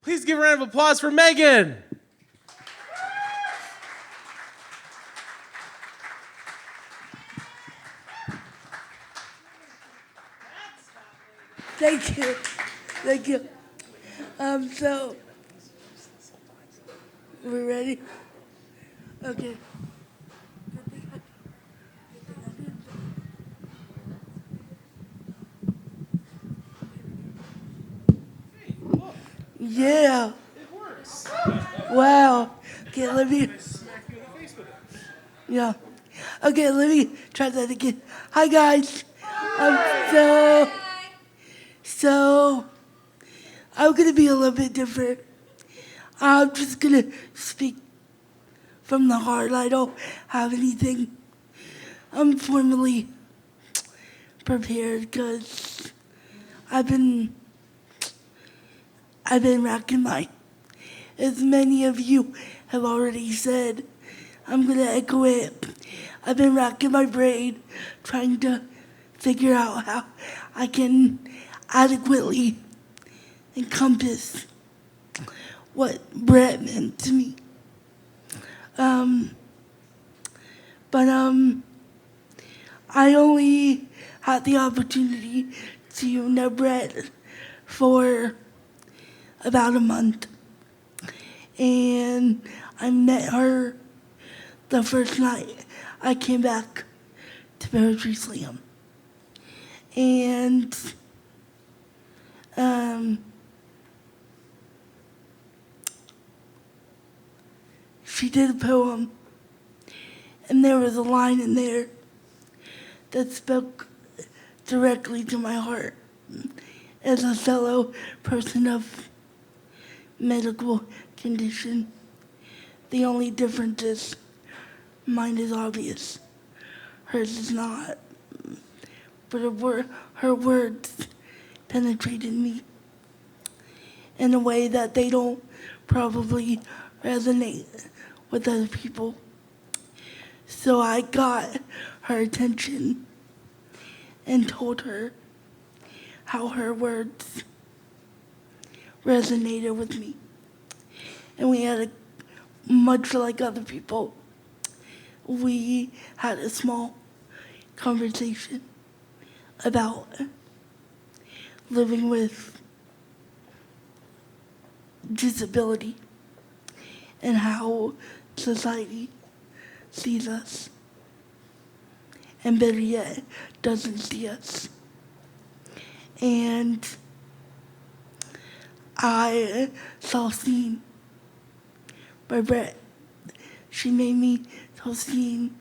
Please give a round of applause for Megan. Thank you. Thank you. So, we ready? Okay. Yeah. It works. Wow. Okay, let me. Yeah. Okay, let me try that again. Hi, guys. So I'm gonna be a little bit different. I'm just gonna speak from the heart. I don't have anything. I'm formally prepared because I've been racking my. As many of you have already said, I'm gonna echo it. I've been racking my brain trying to figure out how I can adequately encompass what Brett meant to me. But I only had the opportunity to know Brett for about a month. And I met her the first night I came back to Poetry Slam. And she did a poem, and there was a line in there that spoke directly to my heart as a fellow person of medical condition. The only difference is mine is obvious, hers is not. But her words penetrated me in a way that they don't probably resonate with other people. So I got her attention and told her how her words resonated with me. And we had much like other people, we had a small conversation about living with disability and how society sees us, and better yet, doesn't see us. And I saw seen by Brett. She made me feel seen.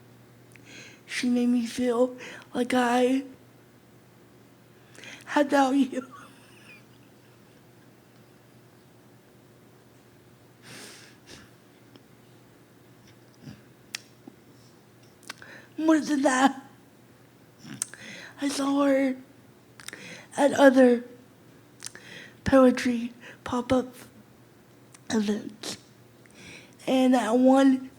She made me feel like I had value. More than that, I saw her at other poetry pop-up events. And at one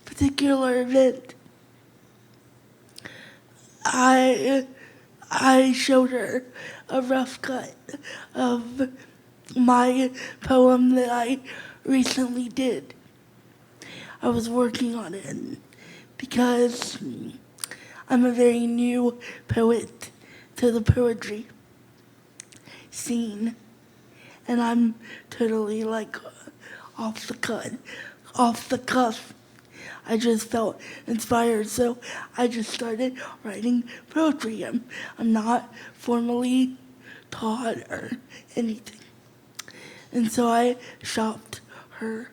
particular event, I showed her a rough cut of my poem that I recently did. I was working on it because I'm a very new poet to the poetry scene, and I'm totally like off the cuff. I just felt inspired, so I just started writing poetry. I'm not formally taught or anything. And so I shopped her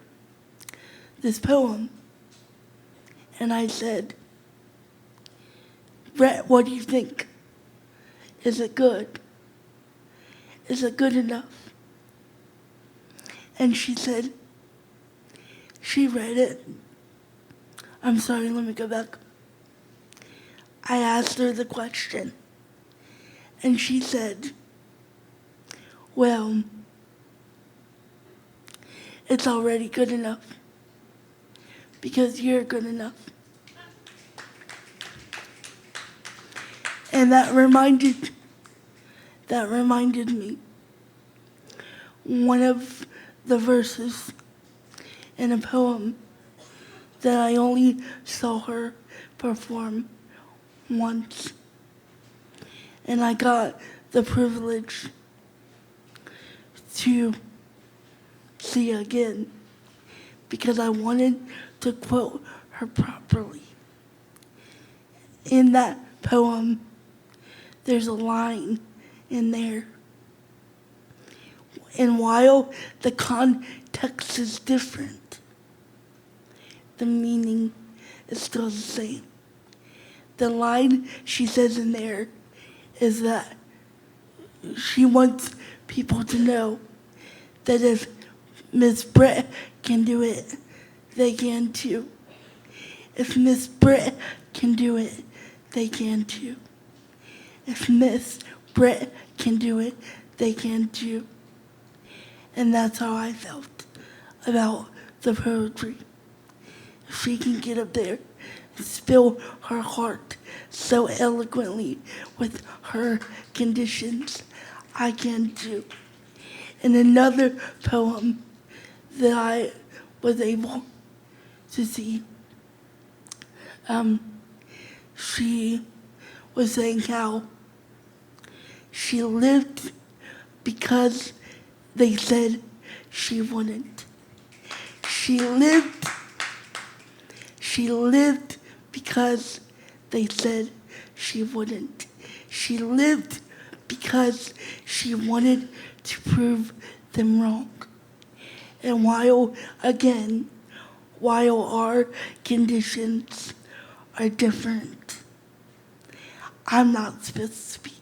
this poem, and I said, Brett, what do you think? Is it good? Is it good enough? And she said, she read it. I'm sorry, let me go back. I asked her the question, and she said, well, it's already good enough because you're good enough. And that reminded me one of the verses in a poem that I only saw her perform once. And I got the privilege to see again because I wanted to quote her properly. In that poem, there's a line in there. And while the context is different, the meaning is still the same. The line she says in there is that she wants people to know that if Miss Brett can do it, they can too. If Miss Brett can do it, they can too. If Miss Brett can do it, they can too. And that's how I felt about the poetry. If she can get up there and spill her heart so eloquently with her conditions, I can too. In another poem that I was able to see, she was saying how she lived because they said she wouldn't. She lived because they said she wouldn't. She lived because she wanted to prove them wrong. And while our conditions are different, I'm not supposed to be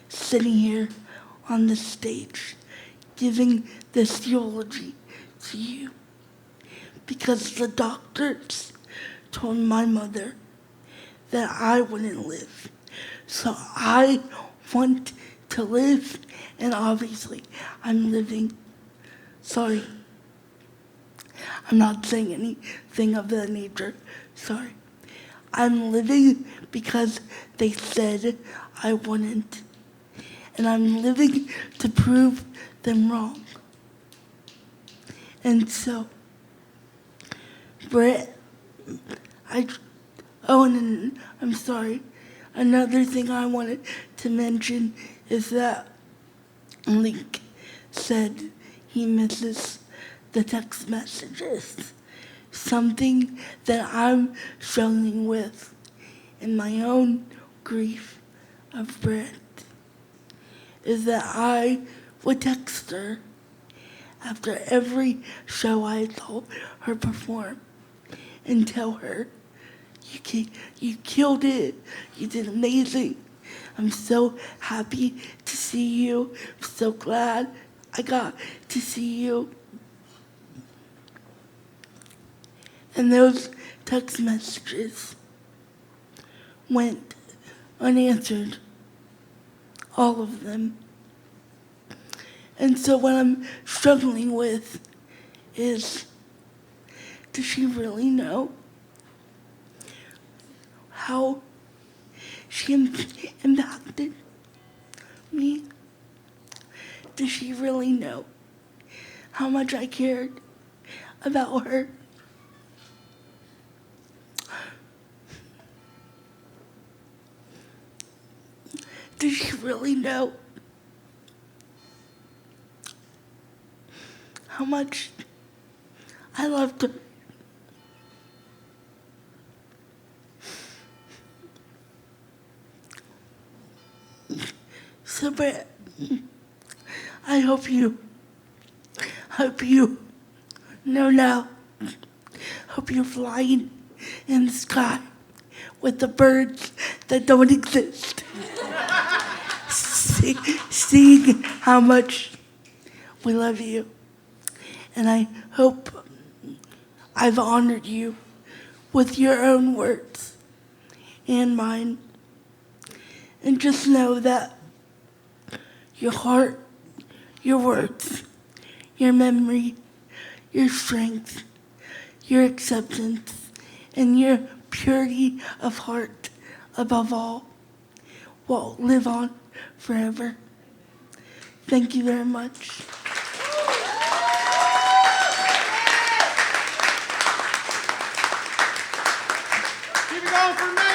sitting here on the stage giving this eulogy to you because the doctors told my mother that I wouldn't live. So I want to live, and obviously I'm living. Sorry. I'm not saying anything of that nature. Sorry. I'm living because they said I wouldn't. And I'm living to prove them wrong. And so, Brett, and I'm sorry. Another thing I wanted to mention is that Link said he misses the text messages. Something that I'm struggling with in my own grief of Brett is that I would text her after every show I saw her perform and tell her, you killed it, you did amazing. I'm so happy to see you. I'm so glad I got to see you. And those text messages went unanswered, all of them. And so what I'm struggling with is, does she really know how she impacted me? Does she really know how much I cared about her? Does she really know how much I loved her? So, Brett, I hope you know now. Hope you're flying in the sky with the birds that don't exist. Seeing how much we love you. And I hope I've honored you with your own words and mine. And just know that your heart, your words, your memory, your strength, your acceptance, and your purity of heart above all will live on forever. Thank you very much. down for Megan.